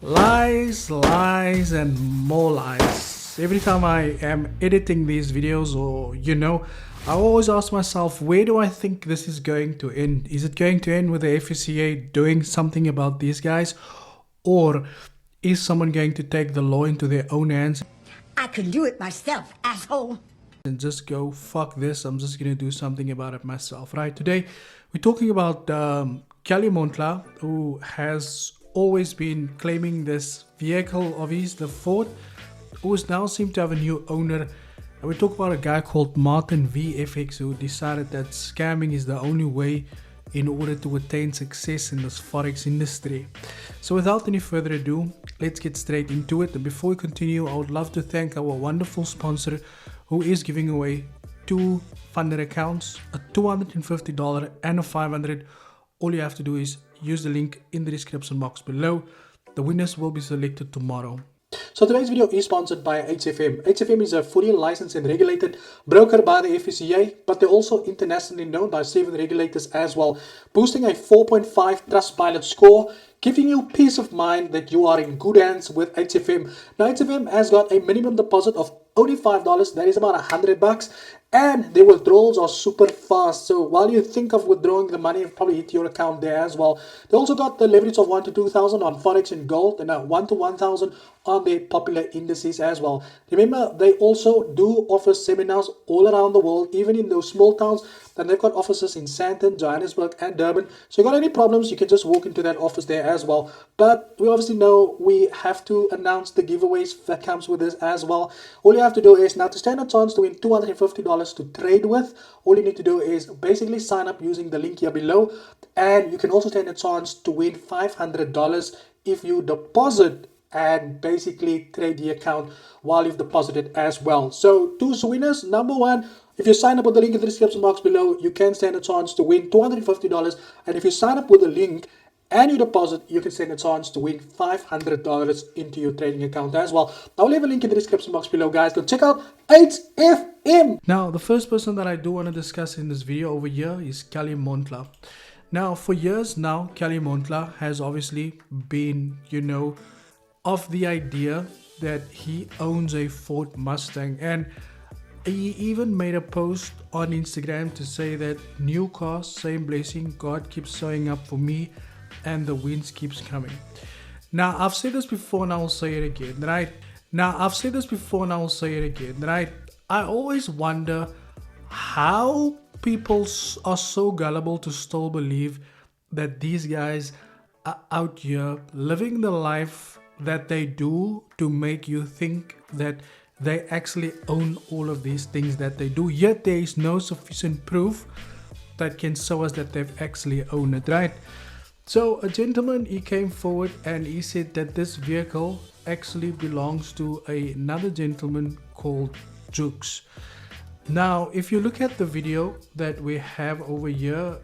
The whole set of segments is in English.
Lies, lies, and more lies. Every time I am editing these videos, or I always ask myself, where do I think this is going to end? Is it going to end with the FCA doing something about these guys, or is someone going to take the law into their own hands I could do it myself, asshole. and just go, fuck this, I'm just going to do something about it myself, right? Today, we're talking about Kelly Monhla, who has always been claiming this vehicle of his, the Ford, who is now seem to have a new owner. And we talk about a guy called Martin VFX, who decided that scamming is the only way in order to attain success in this forex industry. So without any further ado, let's get straight into it. And before we continue, I would love to thank our wonderful sponsor who is giving away two funded accounts, a $250 and a $500. All you have to do is use the link in the description box below. The winners will be selected tomorrow. So today's video is sponsored by HFM. HFM is a fully licensed and regulated broker by the FCA, but they're also internationally known by 7 regulators as well, boosting a 4.5 Trustpilot score, giving you peace of mind that you are in good hands with HFM. Now HFM has got a minimum deposit of only $5, that is about $100, and their withdrawals are super fast. So while you think of withdrawing the money, it'll probably hit your account there as well. They also got the leverage of 1 to 2,000 on forex and gold, and 1 to 1,000 on their popular indices as well. Remember, they also do offer seminars all around the world, even in those small towns. Then they've got offices in Sandton, Johannesburg, and Durban. So you got any problems, you can just walk into that office there as well. But we obviously know we have to announce the giveaways that comes with this as well. All you have to do is, now to stand a chance to win $250 to trade with, all you need to do is basically sign up using the link here below. And you can also stand a chance to win $500 if you deposit and basically trade the account while you've deposited as well. So two winners. Number one, if you sign up with the link in the description box below, you can stand a chance to win $250. And if you sign up with the link and you deposit, you can stand a chance to win $500 into your trading account as well. I'll leave a link in the description box below, guys. Go check out HFM. Now, the first person that I do want to discuss in this video over here is Kelly Monhla. Now, for years now, Kelly Monhla has obviously been, of the idea that he owns a Ford Mustang, and he even made a post on Instagram to say that new car, same blessing, God keeps showing up for me and the wins keeps coming. Now I've said this before and I will say it again, right? I always wonder how people are so gullible to still believe that these guys are out here living the life that they do to make you think that they actually own all of these things that they do, yet there is no sufficient proof that can show us that they've actually owned it, right? So a gentleman, he came forward and he said that this vehicle actually belongs to another gentleman called Jukes. Now if you look at the video that we have over here,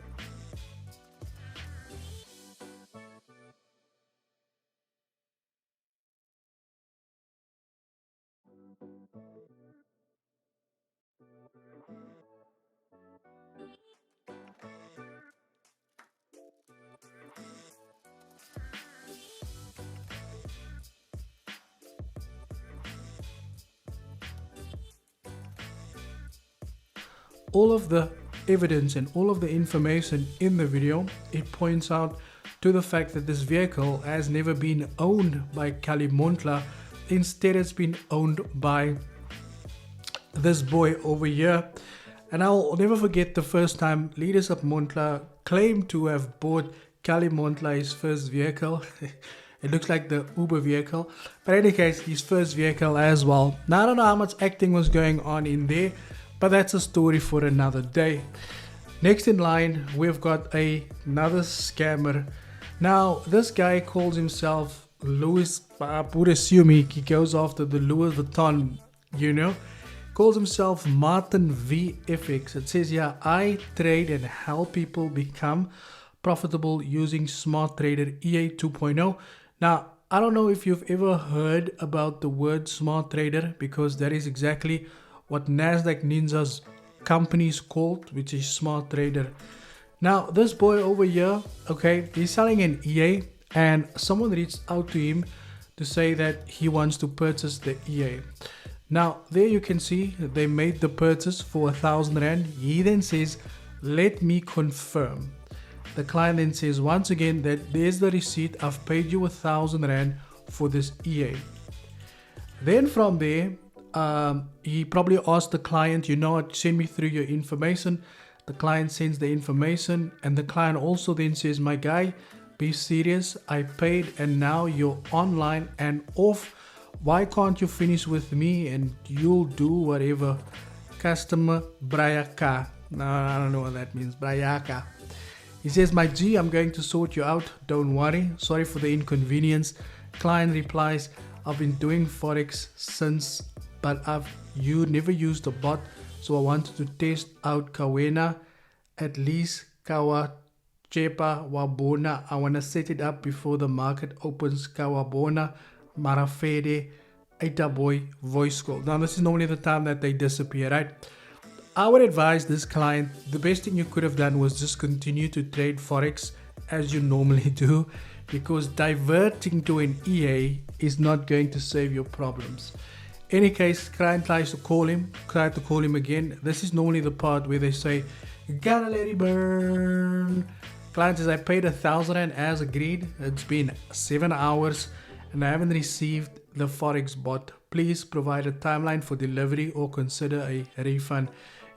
all of the evidence and all of the information in the video, it points out to the fact that this vehicle has never been owned by Kelly Monhla. Instead, it's been owned by this boy over here. And I'll never forget the first time Leaders of Montla claimed to have bought Kelly Monhla his first vehicle. It looks like the Uber vehicle, but in any case, his first vehicle as well. Now I don't know how much acting was going on in there, but that's a story for another day. Next in line, we've got another scammer. Now, this guy calls himself Louis, I would assume he goes after the Louis Vuitton, calls himself Martin VFX. It says here, I trade and help people become profitable using Smart Trader EA 2.0. Now, I don't know if you've ever heard about the word Smart Trader, because that is exactly what Nasdaq Ninja's company is called, which is Smart Trader. Now this boy over here, okay, he's selling an EA, and someone reached out to him to say that he wants to purchase the EA. Now there you can see they made the purchase for 1,000 Rand. He then says, let me confirm. The client then says once again that there's the receipt, I've paid you 1,000 Rand for this EA. Then from there, he probably asked the client, you know what, send me through your information. The client sends the information, and the client also then says, my guy, be serious, I paid and now you're online and off. Why can't you finish with me and you'll do whatever? Customer Brayaka. No, I don't know what that means. Brayaka. He says, my G, I'm going to sort you out. Don't worry. Sorry for the inconvenience. Client replies, I've been doing forex since, but you never used a bot, so I wanted to test out Kawena, at least Kawa Chepa Wabona. I want to set it up before the market opens. Kawabona Marafede Aita Boy voice call. Now this is normally the time that they disappear, right? I would advise this client, the best thing you could have done was just continue to trade forex as you normally do, because diverting to an EA is not going to save your problems. Any case, client tries to call him, try to call him again. This is normally the part where they say, gotta let it burn. Client says, I paid 1,000 Rand as agreed. It's been 7 hours and I haven't received the forex bot. Please provide a timeline for delivery or consider a refund.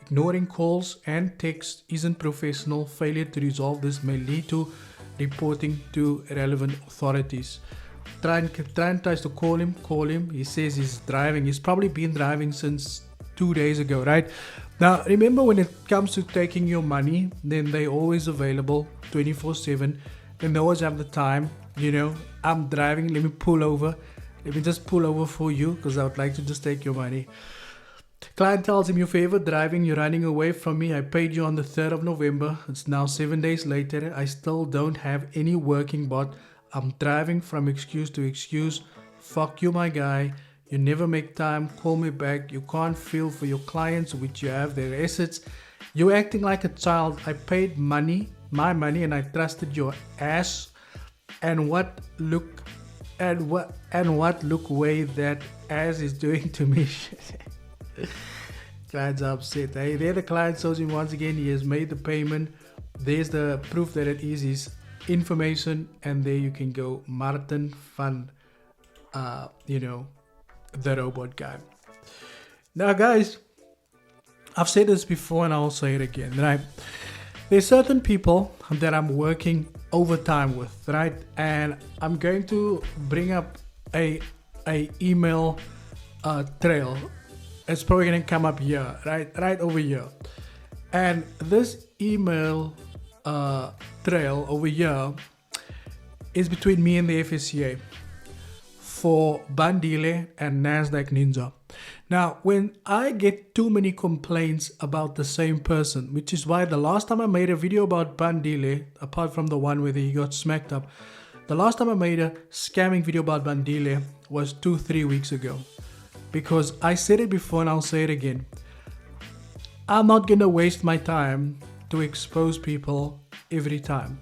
Ignoring calls and texts isn't professional. Failure to resolve this may lead to reporting to relevant authorities. Trying tries to call him. He says he's driving. He's probably been driving since 2 days ago, right? Now, remember, when it comes to taking your money, then they're always available 24/7. Then they always have the time, you know, I'm driving, let me pull over. Let me just pull over for you because I would like to just take your money. Client tells him, you're forever driving, you're running away from me. I paid you on the 3rd of November. It's now 7 days later. I still don't have any working bot. I'm driving from excuse to excuse. Fuck you, my guy. You never make time. Call me back. You can't feel for your clients, which you have their assets. You're acting like a child. I paid money, my money, and I trusted your ass. And what look way that ass is doing to me. Client's upset. Hey, there the client shows him once again he has made the payment. There's the proof that it is his information, and there you can go. Martin van the robot guy. Now guys, I've said this before and I'll say it again, right? There's certain people that I'm working overtime with, right? And I'm going to bring up a email trail. It's probably going to come up here, right over here. And this email trail over here is between me and the FSCA for Bandile and Nasdaq Ninja. Now, when I get too many complaints about the same person, which is why the last time I made a video about Bandile, apart from the one where he got smacked up, the last time I made a scamming video about Bandile was 2-3 weeks ago. Because I said it before and I'll say it again. I'm not gonna waste my time to expose people every time.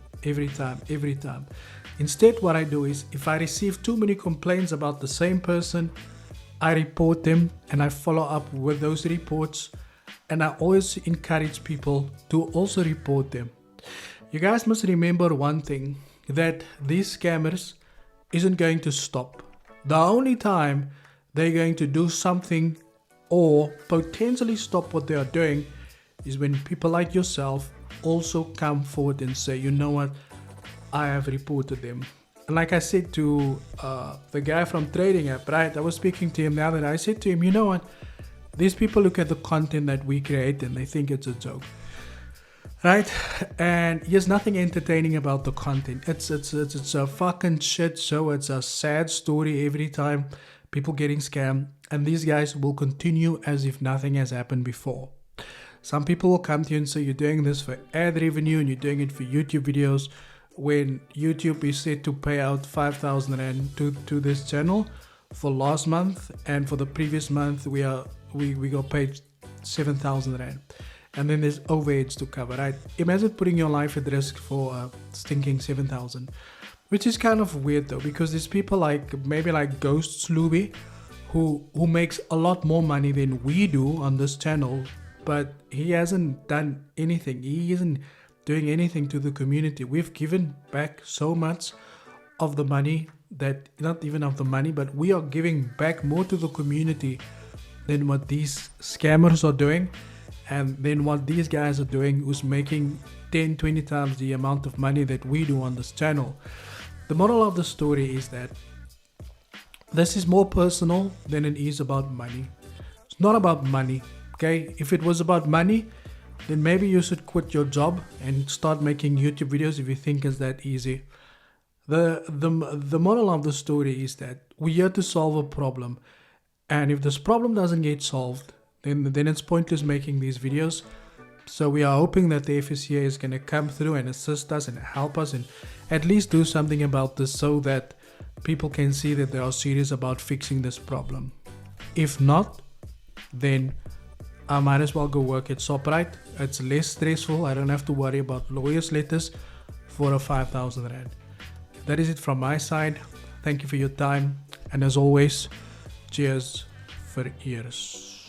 Instead, what I do is, if I receive too many complaints about the same person, I report them and I follow up with those reports, and I always encourage people to also report them. You guys must remember one thing, that these scammers isn't going to stop. The only time they're going to do something or potentially stop what they are doing is when people like yourself also come forward and say, you know what, I have reported them. And like I said to the guy from Trading App, right? I was speaking to him the other day. I said to him, you know what? These people look at the content that we create and they think it's a joke, right? And there's nothing entertaining about the content. It's a fucking shit show. It's a sad story every time people getting scammed. And these guys will continue as if nothing has happened before. Some people will come to you and say you're doing this for ad revenue and you're doing it for YouTube videos, when YouTube is said to pay out 5,000 Rand to this channel for last month, and for the previous month we got paid 7,000 Rand, and then there's overheads to cover, right? Imagine putting your life at risk for stinking 7,000. which is kind of weird though, because there's people like maybe like Ghost Slooby who makes a lot more money than we do on this channel, but he hasn't done anything. He isn't doing anything to the community. We've given back so much of the money that, not even of the money, but we are giving back more to the community than what these scammers are doing, and then what these guys are doing, who's making 10-20 times the amount of money that we do on this channel. The moral of the story is that this is more personal than it is about money. It's not about money, okay? If it was about money, then maybe you should quit your job and start making YouTube videos if you think it's that easy. The moral of the story is that we're here to solve a problem, and if this problem doesn't get solved, then it's pointless making these videos. So we are hoping that the FSCA is going to come through and assist us and help us and at least do something about this, so that people can see that they are serious about fixing this problem. If not, then I might as well go work at ShopRite. It's less stressful. I don't have to worry about lawyers' letters for a 5,000 Rand. That is it from my side. Thank you for your time. And as always, cheers for ears.